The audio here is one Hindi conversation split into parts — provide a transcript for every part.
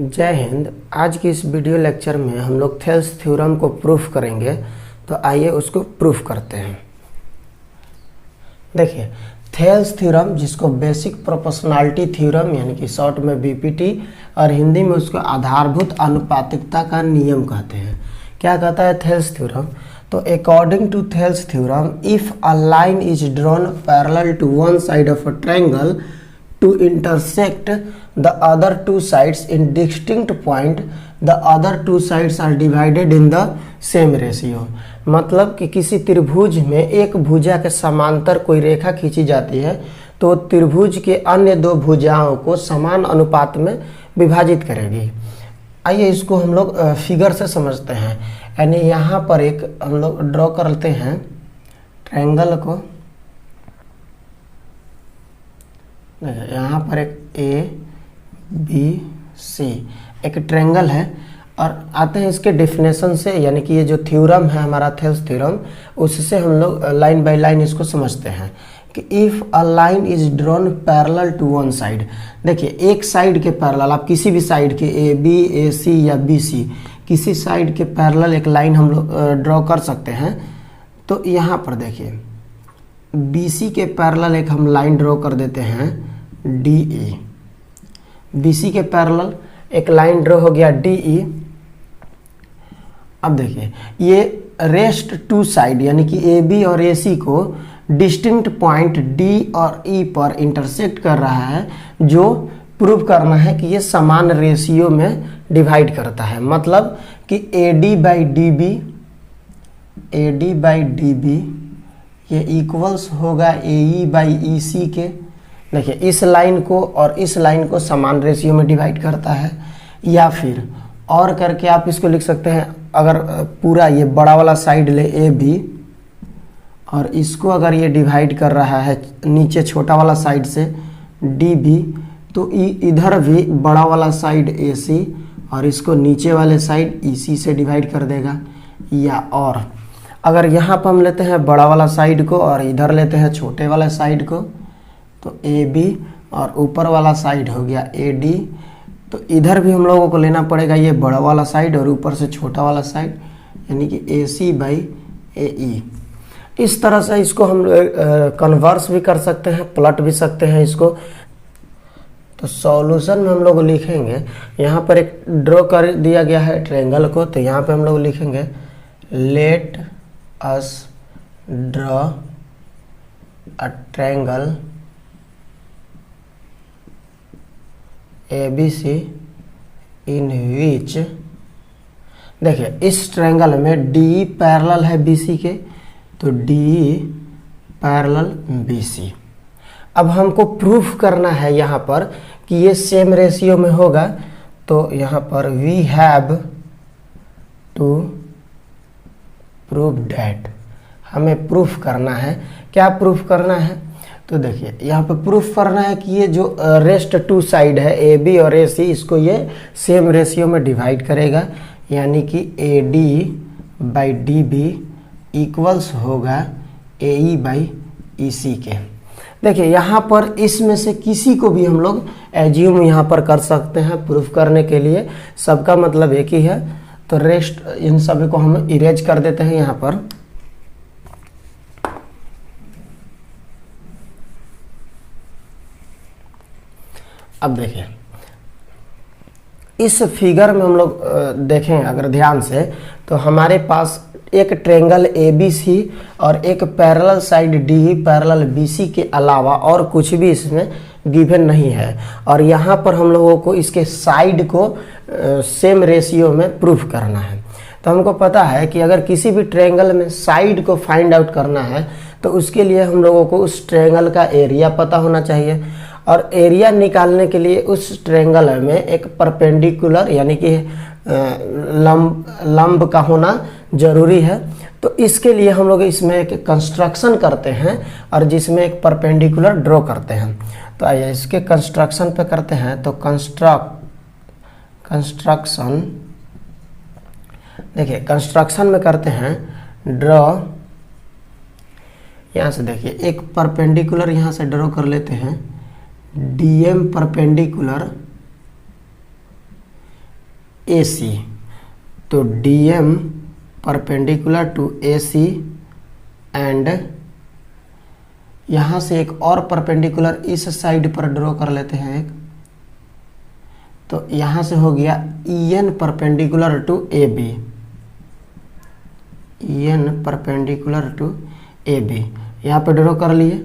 जय हिंद। आज की इस वीडियो लेक्चर में हम लोग थेल्स थ्योरम को प्रूफ करेंगे। तो आइए उसको प्रूफ करते हैं। देखिए, थेल्स थ्योरम, जिसको बेसिक प्रोपोर्शनैलिटी थ्योरम यानी कि शॉर्ट में बीपीटी और हिंदी में उसको आधारभूत आनुपातिकता का नियम कहते हैं। क्या कहता है थेल्स थ्योरम? तो according to Thales theorem, if a line is drawn parallel to one side of a triangle to intersect the other two sides in distinct point, the other two sides are divided in the same ratio। मतलब कि किसी त्रिभुज में एक भुजा के समांतर कोई रेखा खींची जाती है तो त्रिभुज के अन्य दो भुजाओं को समान अनुपात में विभाजित करेगी। आइए इसको हम लोग फिगर से समझते हैं। यानी यहाँ पर एक हम लोग ड्रॉ करते हैं ट्रायंगल को। यहाँ पर एक ए बी सी एक ट्रायंगल है और आते हैं इसके डेफिनेशन से, यानी कि ये जो थ्योरम है हमारा थेल्स थ्योरम, उससे हम लोग लाइन बाय लाइन इसको समझते हैं कि if a line is drawn parallel to one side. देखिए, एक साइड के पैरेलल, आप किसी भी साइड के ए बी ए सी या बी सी किसी साइड के पैरेलल एक लाइन हम लोग ड्रॉ कर सकते हैं। तो यहाँ पर देखिए, बी सी के पैरेलल एक हम लाइन ड्रॉ कर देते हैं डी ई। बी सी के पैरेलल एक लाइन ड्रॉ हो गया डी ई। अब देखिए, ये रेस्ट टू साइड यानी कि ए बी और ए सी को डिस्टिंक्ट पॉइंट डी और ई पर इंटरसेक्ट कर रहा है, जो प्रूव करना है कि ये समान रेशियो में डिवाइड करता है। मतलब कि A D by D B ये इक्वल्स होगा ए ई बाई ई सी के। देखिए, इस लाइन को और इस लाइन को समान रेशियो में डिवाइड करता है। या फिर और करके आप इसको लिख सकते हैं, अगर पूरा ये बड़ा वाला साइड ले ए बी और इसको अगर ये डिवाइड कर रहा है नीचे छोटा वाला साइड से डी बी, तो इधर भी बड़ा वाला साइड ए सी और इसको नीचे वाले साइड ई सी से डिवाइड कर देगा। या और अगर यहाँ पर हम लेते हैं बड़ा वाला साइड को और इधर लेते हैं छोटे वाला साइड को, तो ए बी और ऊपर वाला साइड हो गया ए डी, तो इधर भी हम लोगों को लेना पड़ेगा ये बड़ा वाला साइड और ऊपर से छोटा वाला साइड, यानी कि ए सी बाई ए ई। इस तरह से इसको हम कन्वर्स भी कर सकते हैं, पलट भी सकते हैं इसको। तो सॉल्यूशन में हम लोग लिखेंगे, यहाँ पर एक ड्रॉ कर दिया गया है ट्रायंगल को, तो यहाँ पे हम लोग लिखेंगे let us draw a triangle ABC इन विच, देखिए इस ट्रायंगल में DE पैरेलल है BC के, तो DE पैरेलल BC। अब हमको प्रूफ करना है यहाँ पर कि ये सेम रेशियो में होगा। तो यहाँ पर we have to proof that, हमें प्रूफ करना है। क्या प्रूफ करना है? तो देखिए, यहाँ पे प्रूफ करना है कि ये जो रेस्ट टू साइड है ए बी और ए सी, इसको ये सेम रेशियो में डिवाइड करेगा, यानी कि A D by D B equals होगा ए ई बाई ई सी के। देखिए, यहाँ पर इसमें से किसी को भी हम लोग एज्यूम यहाँ पर कर सकते हैं प्रूफ करने के लिए, सबका मतलब एक ही है। तो रेस्ट इन सभी को हम इरेज कर देते हैं यहाँ पर। अब देखिए, इस फिगर में हम लोग देखें अगर ध्यान से, तो हमारे पास एक ट्रायंगल ए बी सी और एक parallel side D E parallel B C के अलावा और कुछ भी इसमें गिवन नहीं है। और यहाँ पर हम लोगों को इसके साइड को सेम रेशियो में प्रूफ करना है। तो हमको पता है कि अगर किसी भी ट्रायंगल में साइड को फाइंड आउट करना है तो उसके लिए हम लोगों को उस ट्रायंगल का एरिया पता होना चाहिए, और एरिया निकालने के लिए उस ट्रायंगल में एक परपेंडिकुलर यानी कि लंब का होना जरूरी है। तो इसके लिए हम लोग इसमें एक कंस्ट्रक्शन करते हैं और जिसमें एक परपेंडिकुलर ड्रॉ करते हैं। तो आइए इसके कंस्ट्रक्शन पे करते हैं। तो कंस्ट्रक्शन, देखिए कंस्ट्रक्शन में करते हैं ड्रॉ। यहाँ से देखिए, एक परपेंडिकुलर यहाँ से ड्रॉ कर लेते हैं, डीएम परपेंडिकुलर ए सी, तो D M perpendicular to A C and यहाँ से एक और परपेंडिकुलर इस साइड पर ड्रॉ कर लेते हैं एक, तो यहाँ से हो गया E N perpendicular to A B, E N perpendicular to A B, यहाँ पे ड्रॉ कर लिए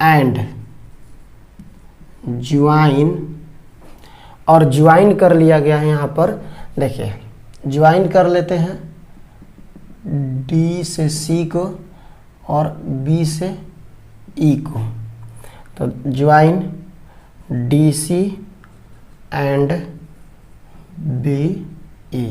एंड ज्वाइन, और ज्वाइन कर लिया गया है यहाँ पर। देखिए ज्वाइन कर लेते हैं डी से सी को और बी से ई को, तो join D C and B E.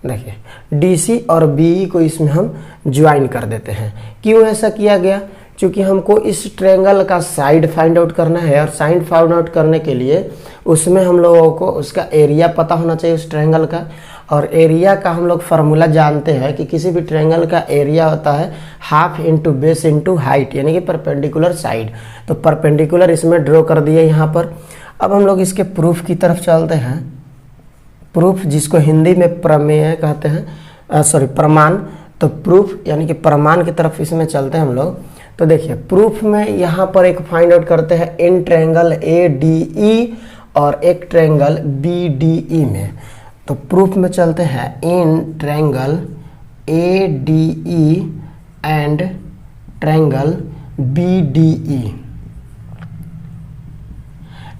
देखिए डी सी और बी ई को इसमें हम ज्वाइन कर देते हैं। क्यों ऐसा किया गया? क्योंकि हमको इस ट्रायंगल का साइड फाइंड आउट करना है, और साइड फाइंड आउट करने के लिए उसमें हम लोगों को उसका एरिया पता होना चाहिए उस ट्रायंगल का। और एरिया का हम लोग फार्मूला जानते हैं कि किसी भी ट्रायंगल का एरिया होता है half into base into height, यानी कि परपेंडिकुलर साइड। तो परपेंडिकुलर इसमें ड्रॉ कर दिए यहाँ पर। अब हम लोग इसके प्रूफ की तरफ चलते हैं। प्रूफ जिसको हिंदी में प्रमेय कहते हैं, सॉरी प्रमाण, तो प्रूफ यानी कि प्रमाण की तरफ इसमें चलते हैं हम लोग। तो देखिए प्रूफ में यहाँ पर एक फाइंड आउट करते हैं in triangle A D E और एक ट्रायंगल बी डी ई में। तो प्रूफ में चलते हैं in triangle A D E and triangle B D E.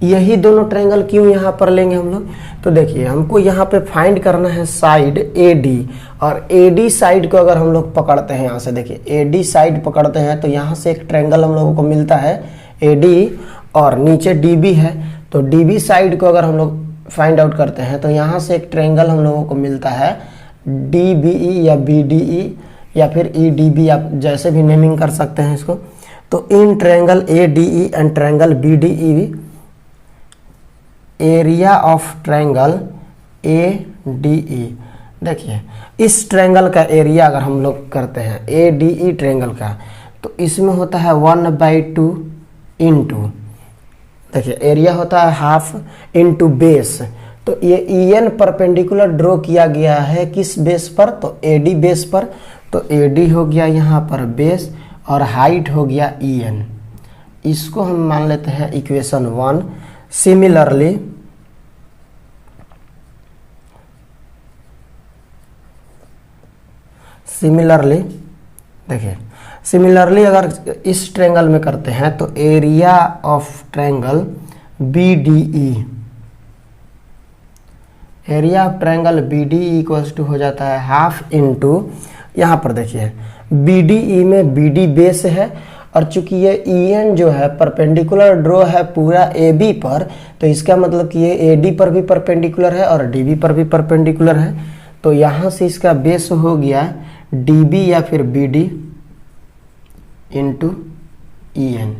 यही दोनों ट्रायंगल क्यों यहाँ पर लेंगे हम लोग? तो देखिए हमको यहाँ पे फाइंड करना है साइड ए डी, और ए डी साइड को अगर हम लोग पकड़ते हैं यहाँ से, देखिए ए डी साइड पकड़ते हैं तो यहाँ से एक ट्रायंगल हम लोगों को मिलता है ए डी, और नीचे डी बी है। तो डी बी साइड को अगर हम लोग फाइंड आउट करते हैं तो यहाँ से एक ट्रायंगल हम लोगों को मिलता है डी बी ई या बी डी ई या फिर ई डी बी, आप जैसे भी नेमिंग कर सकते हैं इसको। तो in triangle A D E and triangle B D E, area of triangle A D E. देखिए इस ट्रायंगल का एरिया अगर हम लोग करते हैं ए डी ई ट्रायंगल का, तो इसमें होता है 1/2 इंटू, देखिए एरिया होता है हाफ इंटू बेस। तो ये ई एन परपेंडिकुलर ड्रॉ किया गया है किस बेस पर? तो ए डी बेस पर। तो ए डी हो गया यहाँ पर बेस और हाइट हो गया ई एन। इसको हम मान लेते हैं इक्वेशन 1। सिमिलरली देखिए सिमिलरली अगर इस ट्रायंगल में करते हैं तो area of triangle B D E, area of triangle B D E equals to हो जाता है हाफ इंटू, यहाँ पर देखिए बी डी ई में बी डी बेस है, और चूंकि ये ई एन जो है परपेंडिकुलर ड्रॉ है पूरा ए बी पर, तो इसका मतलब कि ये ए डी पर भी परपेंडिकुलर है और डी बी पर भी परपेंडिकुलर है। तो यहाँ से इसका बेस हो गया डी बी या फिर B D into E N.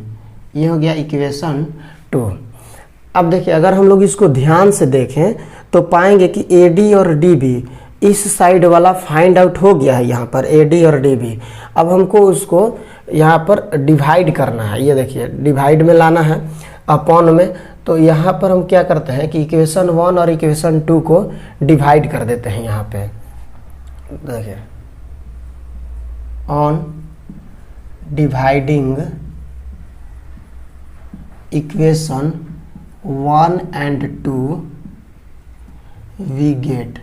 ये हो गया इक्वेशन 2। अब देखिए अगर हम लोग इसको ध्यान से देखें तो पाएंगे कि ए डी और डी बी इस साइड वाला फाइंड आउट हो गया है यहाँ पर ए डी और डी बी। अब हमको उसको यहाँ पर डिवाइड करना है। ये देखिए डिवाइड में लाना है अपॉन में। तो यहाँ पर हम क्या करते हैं कि इक्वेशन 1 और इक्वेशन 2 को डिवाइड कर देते हैं यहाँ पे। देखिए on dividing equation 1 and 2 we get,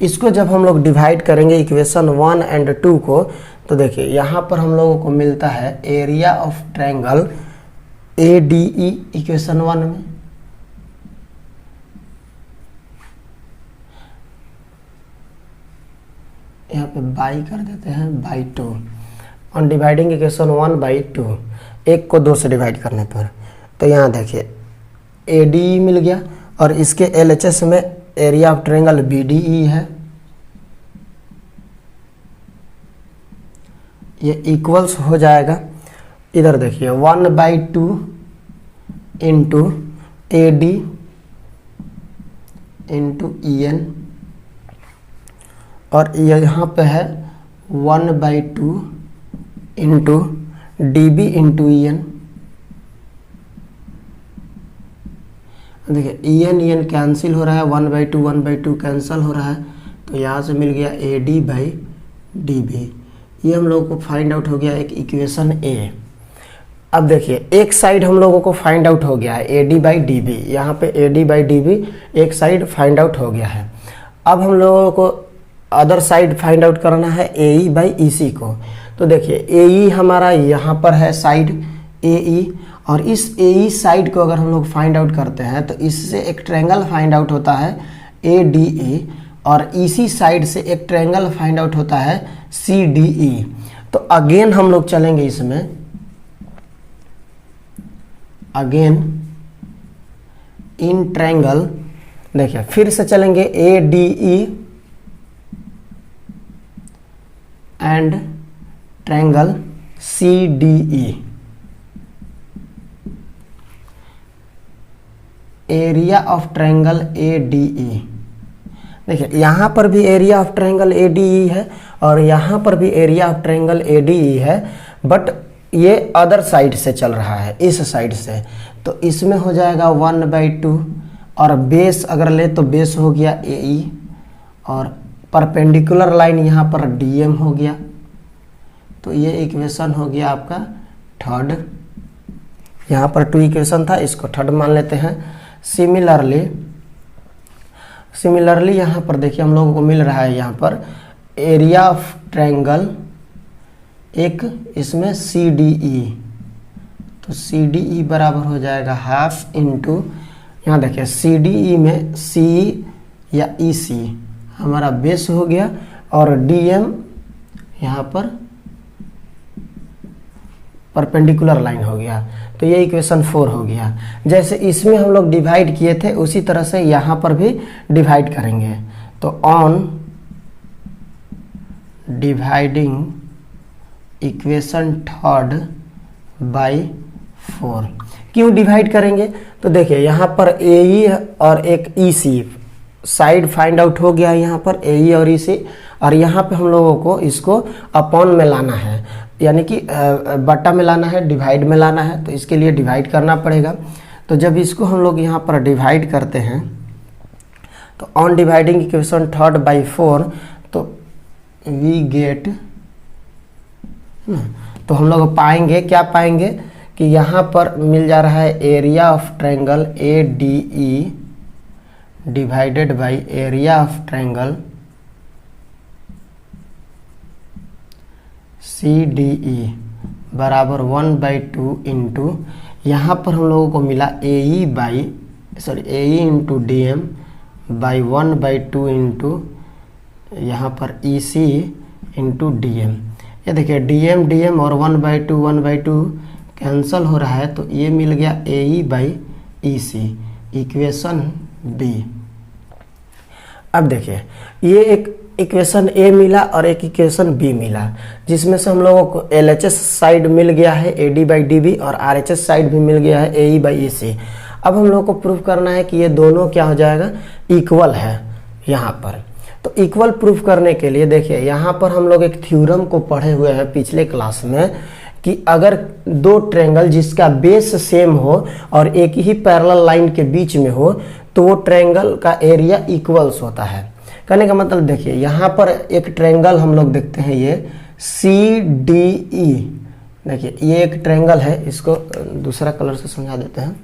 इसको जब हम लोग डिवाइड करेंगे इक्वेशन 1 and 2 को, तो देखिए यहाँ पर हम लोगों को मिलता है area of triangle A D E equation 1 में, यहाँ पे बाई कर देते हैं बाई 2 ऑन डिवाइडिंग इक्वेशन 1/2, एक को 2 से डिवाइड करने पर। तो यहाँ देखिए ए डी ई मिल गया और इसके एल एच एस में area of triangle B D E है। ये इक्वल्स हो जाएगा, इधर देखिए 1/2 into A D into E N, और यहाँ पे है 1/2 into D B into E N. देखिए ई एन कैंसिल हो रहा है, 1/2 कैंसिल हो रहा है, तो यहाँ से मिल गया AD/DB। ये हम लोगों को फाइंड आउट हो गया एक इक्वेशन ए। अब देखिए एक साइड हम लोगों को फाइंड आउट हो गया है AD/DB, यहाँ पे AD/DB एक साइड फाइंड आउट हो गया है। अब हम लोगों को अदर साइड फाइंड आउट करना है AE/EC को। तो देखिए AE हमारा यहाँ पर है साइड AE, और इस AE साइड को अगर हम लोग फाइंड आउट करते हैं तो इससे एक ट्रायंगल फाइंड आउट होता है ADE, और EC साइड से एक ट्रायंगल फाइंड आउट होता है CDE। तो अगेन हम लोग चलेंगे इसमें, अगेन इन ट्रायंगल, देखिए फिर से चलेंगे ADE and triangle CDE। Area of triangle ADE, देखिए यहाँ पर भी एरिया ऑफ ट्रायंगल ADE है और यहाँ पर भी एरिया ऑफ ट्रायंगल ADE है, बट ये अदर साइड से चल रहा है, इस साइड से। तो इसमें हो जाएगा 1/2, और बेस अगर ले तो बेस हो गया AE, और परपेंडिकुलर लाइन यहाँ पर DM हो गया। तो ये इक्वेशन हो गया आपका थर्ड। यहाँ पर 2 इक्वेशन था, इसको थर्ड मान लेते हैं। सिमिलरली यहाँ पर देखिए हम लोगों को मिल रहा है यहाँ पर एरिया ऑफ ट्रायंगल एक इसमें CDE। तो CDE बराबर हो जाएगा हाफ इंटू, यहाँ देखिए CDE में CE या EC हमारा बेस हो गया, और DM यहाँ पर परपेंडिकुलर लाइन हो गया। तो ये इक्वेशन 4 हो गया। जैसे इसमें हम लोग डिवाइड किए थे उसी तरह से यहाँ पर भी डिवाइड करेंगे। तो on dividing equation third by 4, क्यों डिवाइड करेंगे? तो देखिए यहाँ पर AE और एक EC साइड फाइंड आउट हो गया है, यहाँ पर AE और EC, और यहाँ पे हम लोगों को इसको अपॉन में लाना है, यानी कि बट्टा में लाना है, डिवाइड में लाना है। तो इसके लिए डिवाइड करना पड़ेगा। तो जब इसको हम लोग यहाँ पर डिवाइड करते हैं तो on dividing equation third by 4, तो वी गेट, तो हम लोग पाएंगे, क्या पाएंगे कि यहाँ पर मिल जा रहा है area of triangle ADE divided by area of triangle CDE बराबर 1/2 इंटू, यहाँ पर हम लोगों को मिला AE into DM by 1/2 into यहाँ पर EC इंटू DM। ये देखिए DM और 1/2 कैंसल हो रहा है, तो ये मिल गया AE/EC, इक्वेशन B। अब देखिए ये एक इक्वेशन A मिला और एक इक्वेशन B मिला, जिसमें से हम लोगों को LHS साइड मिल गया है AD/DB और RHS साइड भी मिल गया है AE/EC। अब हम लोगों को प्रूफ करना है कि ये दोनों क्या हो जाएगा, इक्वल है यहाँ पर। तो इक्वल प्रूफ करने के लिए देखिए यहाँ पर हम लोग एक थ्योरम को पढ़े हुए हैं पिछले क्लास में, कि अगर दो ट्रायंगल जिसका बेस सेम हो और एक ही पैरेलल लाइन के बीच में हो तो वो ट्रायंगल का एरिया इक्वल्स होता है। कहने का मतलब देखिए यहाँ पर एक ट्रायंगल हम लोग देखते हैं, ये CDE, देखिए ये एक ट्रायंगल है, इसको दूसरा कलर से समझा देते हैं।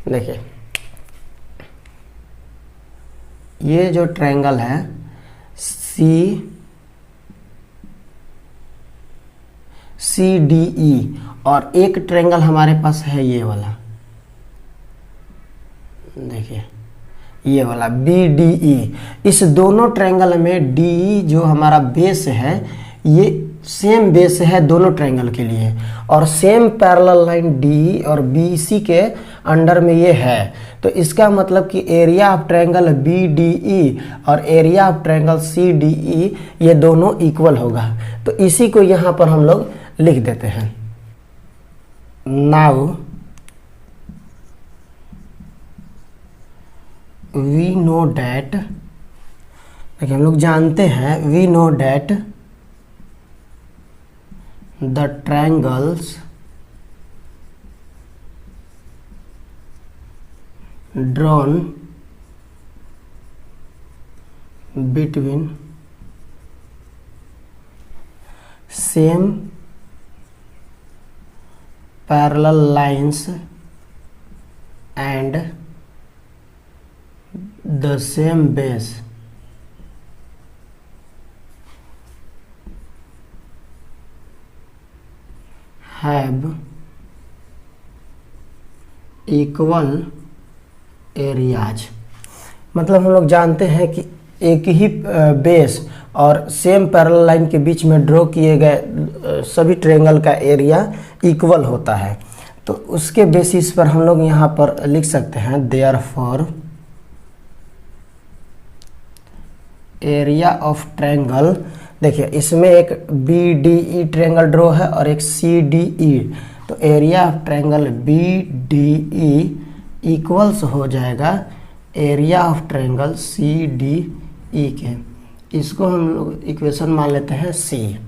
देखिए ये जो ट्रायंगल है CDE, और एक ट्रायंगल हमारे पास है ये वाला, देखिए ये वाला BDE। इस दोनों ट्रायंगल में DE जो हमारा बेस है ये सेम बेस है दोनों ट्रायंगल के लिए, और सेम पैरेलल लाइन DE और BC के अंडर में ये है। तो इसका मतलब कि एरिया ऑफ ट्रायंगल BDE और एरिया ऑफ ट्रायंगल CDE ये दोनों इक्वल होगा। तो इसी को यहाँ पर हम लोग लिख देते हैं। नाउ वी नो डैट, देखिए हम लोग जानते हैं, we know that the triangles drawn between same parallel lines and the same base have equal areas। मतलब हम लोग जानते हैं कि एक ही बेस और सेम पैरेलल लाइन के बीच में ड्रॉ किए गए सभी ट्रायंगल का एरिया इक्वल होता है। तो उसके बेसिस पर हम लोग यहाँ पर लिख सकते हैं देयरफॉर एरिया ऑफ ट्रायंगल। देखिए इसमें एक B D E triangle draw है और एक सी डी ई, तो area of triangle B D E equals हो जाएगा area of triangle C D E के। इसको हम लोग इक्वेशन मान लेते हैं सी।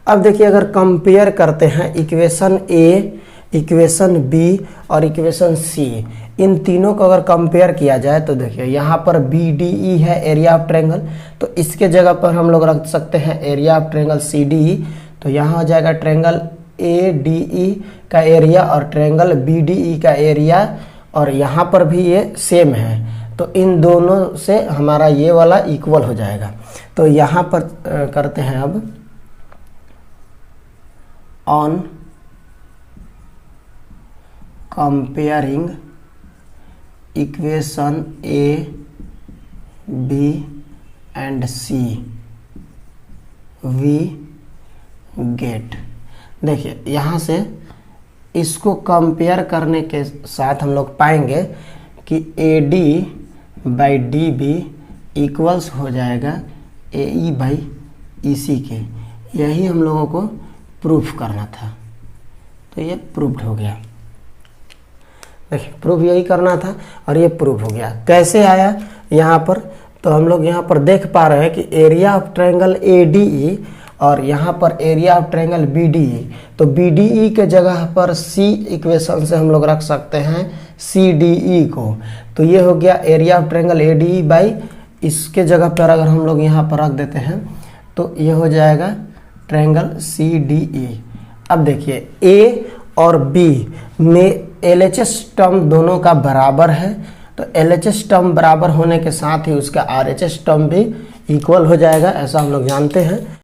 अब देखिए अगर कंपेयर करते हैं इक्वेशन ए, इक्वेशन बी और इक्वेशन सी, इन तीनों को अगर कंपेयर किया जाए तो देखिए यहाँ पर बी डी ई है एरिया ऑफ ट्रायंगल, तो इसके जगह पर हम लोग रख सकते हैं area of triangle C D E. तो यहाँ हो जाएगा ट्रायंगल ए डी ई का एरिया और ट्रायंगल बी डी ई का एरिया, और यहाँ पर भी ये सेम है, तो इन दोनों से हमारा ये वाला इक्वल हो जाएगा। तो यहाँ पर करते हैं अब on comparing equation A B and C we get. देखिए यहाँ से इसको कंपेयर करने के साथ हम लोग पाएंगे कि A D by D B equals हो जाएगा ए ई बाई ई सी के। यही हम लोगों को प्रूफ करना था, तो ये प्रूफ्ड हो गया। देखिए प्रूफ यही करना था और ये प्रूफ हो गया। कैसे आया यहाँ पर, तो हम लोग यहाँ पर देख पा रहे हैं कि area of triangle A D E और यहाँ पर area of triangle B D E, तो बी डी ई के जगह पर सी इक्वेशन से हम लोग रख सकते हैं सी डी ई को। तो ये हो गया area of triangle A D E by, इसके जगह पर अगर हम लोग यहाँ पर रख देते हैं तो ये हो जाएगा ट्रायंगल सी डी ई। अब देखिए ए और बी में LHS टर्म दोनों का बराबर है, तो LHS टर्म बराबर होने के साथ ही उसका RHS टर्म भी इक्वल हो जाएगा, ऐसा हम लोग जानते हैं।